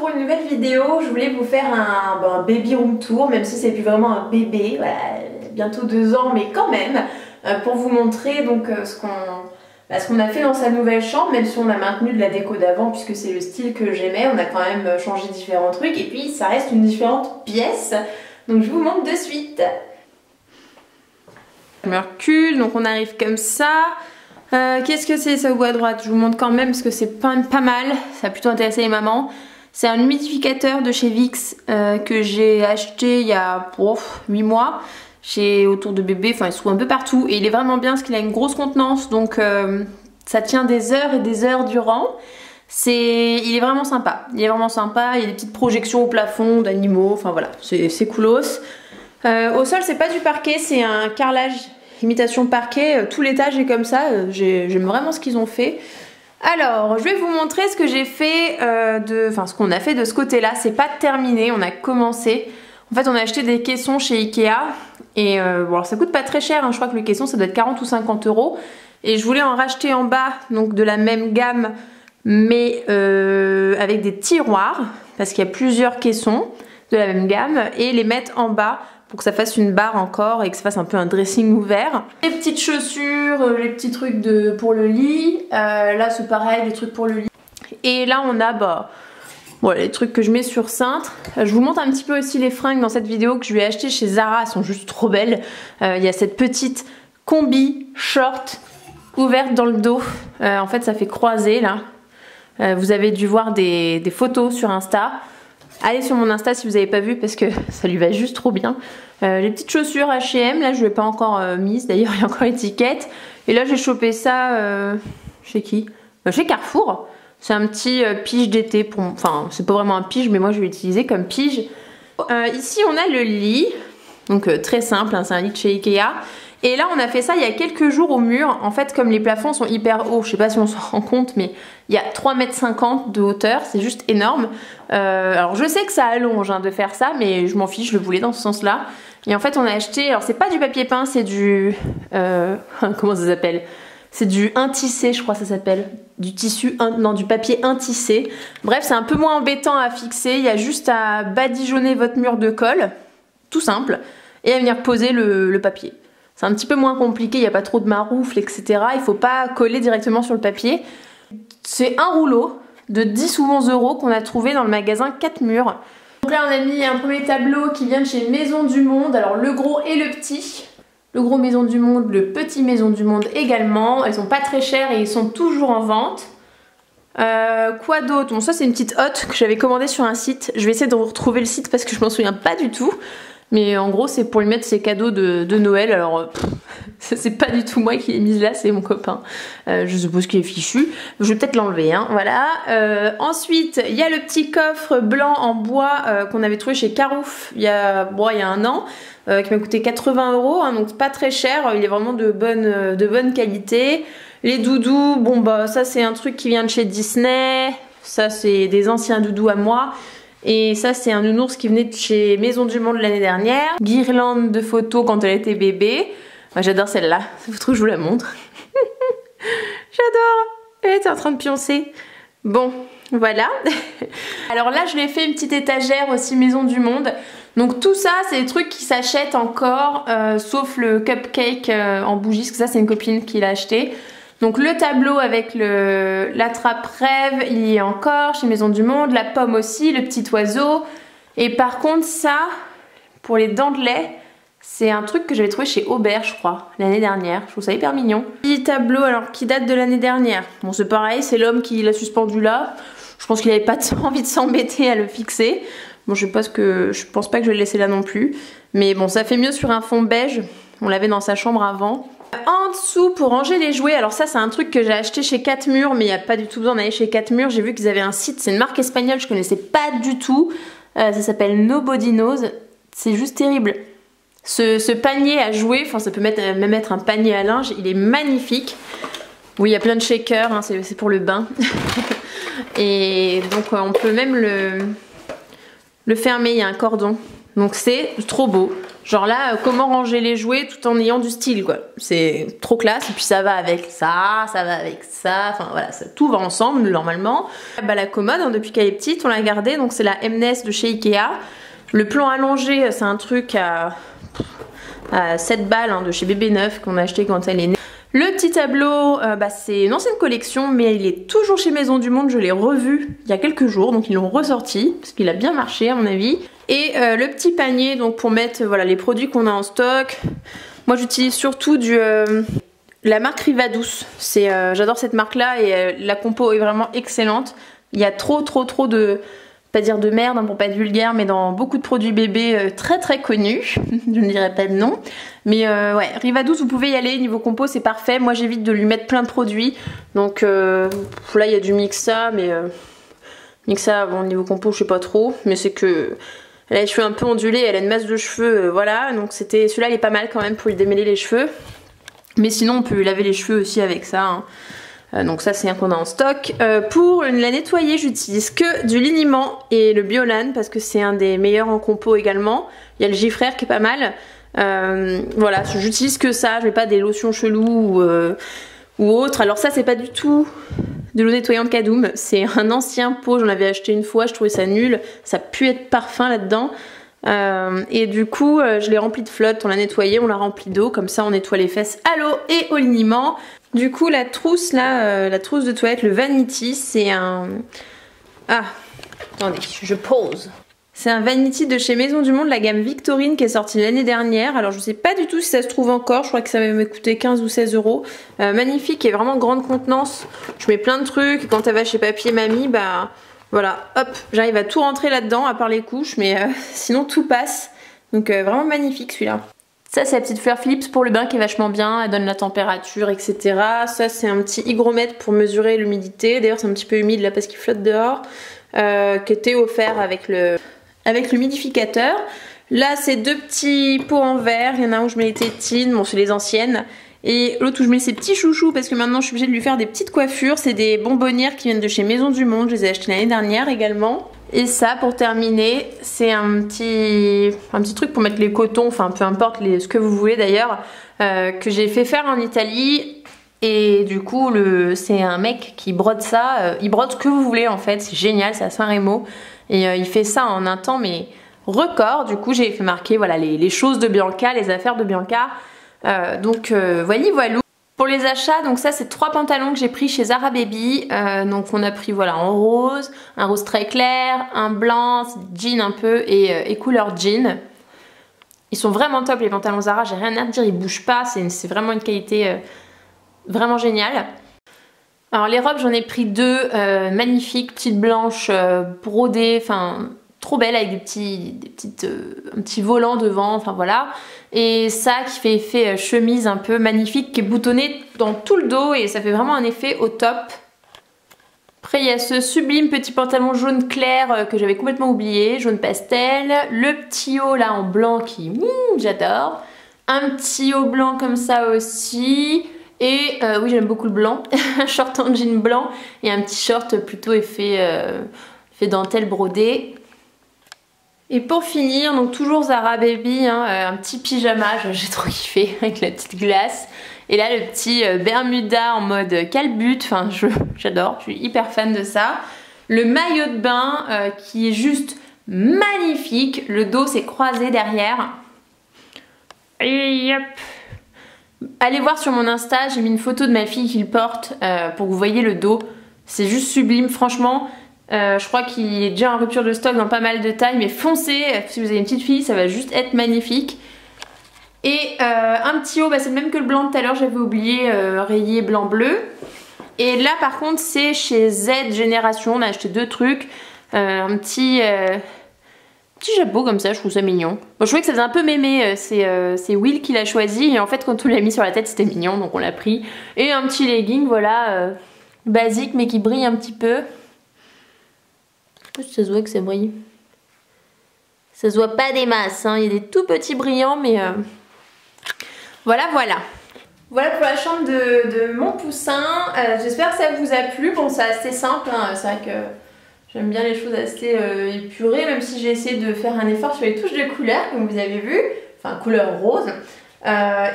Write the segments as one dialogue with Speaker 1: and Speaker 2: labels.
Speaker 1: pour une nouvelle vidéo. Je voulais vous faire un baby room tour, même si c'est plus vraiment un bébé, voilà, bientôt 2 ans, mais quand même, pour vous montrer donc ce qu'on a fait dans sa nouvelle chambre, même si on a maintenu de la déco d'avant puisque c'est le style que j'aimais, on a quand même changé différents trucs et puis ça reste une différente pièce. Donc je vous montre de suite. Je me recule, donc on arrive comme ça. Qu'est-ce que c'est ça au bout à droite? Je vous montre quand même parce que c'est pas mal, ça a plutôt intéressé les mamans. C'est un humidificateur de chez Vicks que j'ai acheté il y a 8 mois. Chez autour de bébé, enfin il se trouve un peu partout et il est vraiment bien parce qu'il a une grosse contenance, donc ça tient des heures et des heures durant. Il est vraiment sympa, il y a des petites projections au plafond d'animaux, enfin voilà, c'est coolos. Au sol c'est pas du parquet, c'est un carrelage imitation parquet, tout l'étage est comme ça, j'aime vraiment ce qu'ils ont fait. Alors je vais vous montrer ce que j'ai fait, ce qu'on a fait de ce côté là, c'est pas terminé, on a commencé. En fait on a acheté des caissons chez Ikea et bon alors ça coûte pas très cher, hein, je crois que le caisson ça doit être 40 ou 50 euros. Et je voulais en racheter en bas, donc de la même gamme mais avec des tiroirs parce qu'il y a plusieurs caissons de la même gamme et les mettre en bas pour que ça fasse une barre encore et que ça fasse un peu un dressing ouvert. Les petites chaussures, les petits trucs pour le lit, là c'est pareil, les trucs pour le lit. Et là on a voilà, les trucs que je mets sur cintre. Je vous montre un petit peu aussi les fringues dans cette vidéo que je lui ai acheté chez Zara, elles sont juste trop belles. Il y a cette petite combi short ouverte dans le dos, en fait ça fait croiser là. Vous avez dû voir des photos sur Insta. Allez sur mon Insta si vous n'avez pas vu parce que ça lui va juste trop bien. Les petites chaussures H&M, là je ne l'ai pas encore mise, d'ailleurs il y a encore l'étiquette. Et là j'ai chopé ça chez qui? Chez Carrefour. C'est un petit pige d'été, enfin c'est pas vraiment un pige mais moi je vais l'utiliser comme pige. Ici on a le lit, donc très simple, hein, c'est un lit de chez Ikea. Et là on a fait ça il y a quelques jours au mur, en fait comme les plafonds sont hyper hauts, je sais pas si on s'en rend compte mais il y a 3,50 m de hauteur, c'est juste énorme. Alors je sais que ça allonge hein, de faire ça mais je m'en fiche, je le voulais dans ce sens là. Et en fait on a acheté, alors c'est pas du papier peint, c'est du... comment ça s'appelle? C'est du intissé je crois ça s'appelle. Du tissu, non du papier intissé. Bref c'est un peu moins embêtant à fixer, il y a juste à badigeonner votre mur de colle, tout simple, et à venir poser le papier. C'est un petit peu moins compliqué, il n'y a pas trop de maroufles etc. Il ne faut pas coller directement sur le papier. C'est un rouleau de 10 ou 11 euros qu'on a trouvé dans le magasin 4 murs. Donc là on a mis un premier tableau qui vient de chez Maison du Monde, alors le gros et le petit. Le gros Maison du Monde, le petit Maison du Monde également. Ils sont pas très chers et ils sont toujours en vente. Quoi d'autre? Bon ça c'est une petite hotte que j'avais commandée sur un site. Je vais essayer de retrouver le site parce que je m'en souviens pas du tout. Mais en gros c'est pour lui mettre ses cadeaux de Noël. Alors c'est pas du tout moi qui l'ai mise là, c'est mon copain. Je suppose qu'il est fichu. Je vais peut-être l'enlever hein, voilà. Ensuite il y a le petit coffre blanc en bois qu'on avait trouvé chez Carouf il y a un an. Qui m'a coûté 80 euros, hein, donc pas très cher, il est vraiment de bonne qualité. Les doudous, bon bah ça c'est un truc qui vient de chez Disney, ça c'est des anciens doudous à moi. Et ça c'est un nounours qui venait de chez Maison du Monde l'année dernière. Guirlande de photos quand elle était bébé. Moi j'adore celle-là, ça vous trouve que je vous la montre. J'adore, elle était en train de pioncer. Bon, voilà. Alors là je lui ai fait une petite étagère aussi Maison du Monde. Donc tout ça c'est des trucs qui s'achètent encore, sauf le cupcake en bougie, parce que ça c'est une copine qui l'a acheté. Donc le tableau avec la trappe rêve, il y est encore chez Maison du Monde, la pomme aussi, le petit oiseau. Et par contre ça, pour les dents de lait, c'est un truc que j'avais trouvé chez Aubert je crois, l'année dernière. Je trouve ça hyper mignon. Petit tableau alors qui date de l'année dernière. Bon c'est pareil, c'est l'homme qui l'a suspendu là. Je pense qu'il n'avait pas envie de s'embêter à le fixer. Bon je pense pas que je vais le laisser là non plus. Mais bon ça fait mieux sur un fond beige. On l'avait dans sa chambre avant. En dessous pour ranger les jouets, alors ça c'est un truc que j'ai acheté chez 4 murs. Mais il n'y a pas du tout besoin d'aller chez 4 murs. J'ai vu qu'ils avaient un site, c'est une marque espagnole, je connaissais pas du tout. Ça s'appelle Nobody Knows. C'est juste terrible. Ce panier à jouets, enfin ça peut même être un panier à linge, il est magnifique. Oui il y a plein de shakers, hein, c'est pour le bain. Et donc on peut même le fermer, il y a un cordon. Donc c'est trop beau. Genre là, comment ranger les jouets tout en ayant du style quoi. C'est trop classe et puis ça va avec ça va avec ça, enfin voilà, tout va ensemble normalement. Bah, la commode, hein, depuis qu'elle est petite, on l'a gardée, donc c'est la Mness de chez Ikea. Le plan allongé, c'est un truc à 7 balles hein, de chez Bébé Neuf qu'on a acheté quand elle est née. Le petit tableau, bah, c'est une ancienne collection mais il est toujours chez Maison du Monde, je l'ai revu il y a quelques jours donc ils l'ont ressorti parce qu'il a bien marché à mon avis. Et le petit panier donc pour mettre voilà, les produits qu'on a en stock. Moi j'utilise surtout la marque Rivadouce, j'adore cette marque là et la compo est vraiment excellente. Il y a trop de... pas dire de merde hein, pour pas être vulgaire, mais dans beaucoup de produits bébés très connus, je ne dirais pas de nom, mais ouais, Rivadouce vous pouvez y aller, niveau compo c'est parfait, moi j'évite de lui mettre plein de produits, donc là il y a du Mixa, mais Mixa, bon niveau compo je sais pas trop, mais c'est que elle a les cheveux un peu ondulés, elle a une masse de cheveux, voilà, donc celui-là il est pas mal quand même pour lui démêler les cheveux, mais sinon on peut lui laver les cheveux aussi avec ça, hein. Donc ça c'est un qu'on a en stock. Pour la nettoyer j'utilise que du liniment et le Biolan parce que c'est un des meilleurs en compo également. Il y a le Gifrère qui est pas mal. Voilà, j'utilise que ça, je mets pas des lotions cheloues ou autres. Alors ça c'est pas du tout de l'eau nettoyante Kadoum, c'est un ancien pot, j'en avais acheté une fois, je trouvais ça nul. Ça pue être parfum là-dedans. Et du coup je l'ai rempli de flotte, on l'a nettoyé, on l'a rempli d'eau, comme ça on nettoie les fesses à l'eau et au liniment. Du coup la trousse là, la trousse de toilette, le Vanity, c'est un... Ah, attendez, je pose. C'est un Vanity de chez Maison du Monde, la gamme Victorine qui est sortie l'année dernière. Alors je sais pas du tout si ça se trouve encore, je crois que ça va me coûter 15 ou 16 euros. Magnifique et vraiment grande contenance. Je mets plein de trucs, quand elle va chez papy et mamie, bah voilà, hop, j'arrive à tout rentrer là-dedans, à part les couches, mais sinon tout passe. Donc vraiment magnifique celui-là. Ça c'est la petite fleur Philips pour le bain qui est vachement bien, elle donne la température, etc. Ça c'est un petit hygromètre pour mesurer l'humidité. D'ailleurs c'est un petit peu humide là parce qu'il flotte dehors. Qui était offert avec l'humidificateur. Là c'est deux petits pots en verre, il y en a un où je mets les tétines, bon c'est les anciennes. Et l'autre où je mets ces petits chouchous parce que maintenant je suis obligée de lui faire des petites coiffures. C'est des bonbonnières qui viennent de chez Maison du Monde, je les ai achetées l'année dernière également. Et ça pour terminer c'est un petit truc pour mettre les cotons, enfin peu importe ce que vous voulez d'ailleurs, que j'ai fait faire en Italie. Et du coup c'est un mec qui brode ça, il brode ce que vous voulez en fait, c'est génial, c'est à Saint-Rémy. Et il fait ça en un temps mais record. Du coup j'ai fait marquer voilà, les choses de Bianca, les affaires de Bianca. Donc voilà. Pour les achats, donc ça c'est 3 pantalons que j'ai pris chez Zara Baby. Donc on a pris voilà en rose, un rose très clair, un blanc, jean un peu et couleur jean. Ils sont vraiment top les pantalons Zara, j'ai rien à dire, ils bougent pas, c'est vraiment une qualité vraiment géniale. Alors les robes j'en ai pris 2 magnifiques, petites blanches brodées, enfin trop belles avec un petit volant devant, enfin voilà. Et ça qui fait effet chemise un peu magnifique, qui est boutonné dans tout le dos et ça fait vraiment un effet au top. Après il y a ce sublime petit pantalon jaune clair que j'avais complètement oublié, jaune pastel. Le petit haut là en blanc qui, j'adore. Un petit haut blanc comme ça aussi. Et oui j'aime beaucoup le blanc, un short en jean blanc et un petit short plutôt effet dentelle brodée. Et pour finir, donc toujours Zara Baby, hein, un petit pyjama, j'ai trop kiffé avec la petite glace. Et là le petit Bermuda en mode calbute, enfin j'adore, je suis hyper fan de ça. Le maillot de bain qui est juste magnifique, le dos s'est croisé derrière. Et hop. Allez voir sur mon Insta, j'ai mis une photo de ma fille qui le porte pour que vous voyez le dos. C'est juste sublime, franchement. Je crois qu'il est déjà en rupture de stock dans pas mal de tailles, mais foncez, si vous avez une petite fille, ça va juste être magnifique. Et un petit haut, bah, c'est le même que le blanc de tout à l'heure, j'avais oublié, rayé blanc-bleu. Et là par contre c'est chez Z Génération, on a acheté 2 trucs. Un petit chapeau comme ça, je trouve ça mignon. Bon, je trouvais que ça faisait un peu mémé, c'est Will qui l'a choisi et en fait quand on l'a mis sur la tête c'était mignon donc on l'a pris. Et un petit legging voilà, basique mais qui brille un petit peu. Ça se voit que ça brille. Ça se voit pas des masses, hein. Il y a des tout petits brillants mais voilà. Voilà pour la chambre de mon poussin. J'espère que ça vous a plu. Bon c'est assez simple, hein. C'est vrai que j'aime bien les choses assez épurées, même si j'ai essayé de faire un effort sur les touches de couleur, comme vous avez vu. enfin couleur rose.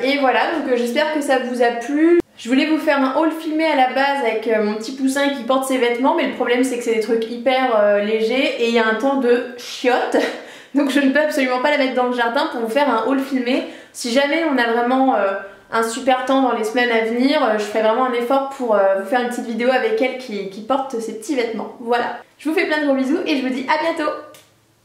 Speaker 1: Et voilà, donc j'espère que ça vous a plu. Je voulais vous faire un haul filmé à la base avec mon petit poussin qui porte ses vêtements, mais le problème c'est que c'est des trucs hyper légers et il y a un temps de chiotte. Donc je ne peux absolument pas la mettre dans le jardin pour vous faire un haul filmé. Si jamais on a vraiment un super temps dans les semaines à venir, je ferai vraiment un effort pour vous faire une petite vidéo avec elle qui porte ses petits vêtements. Voilà, je vous fais plein de gros bisous et je vous dis à bientôt.